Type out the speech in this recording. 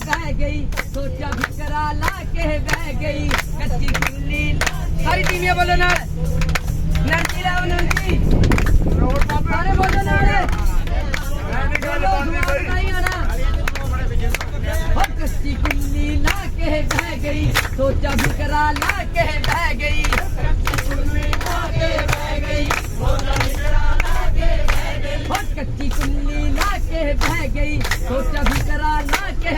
बह गई सोचा भी करा ला के बह गई कच्ची कुल्ली सारी टीमें बोलो ना नंदी लाओ नंदी सारे बोलो ना कच्ची कुल्ली ला के बह गई सोचा भी करा ला के बह गई कच्ची कुल्ली ला के बह गई सोचा भी करा ला के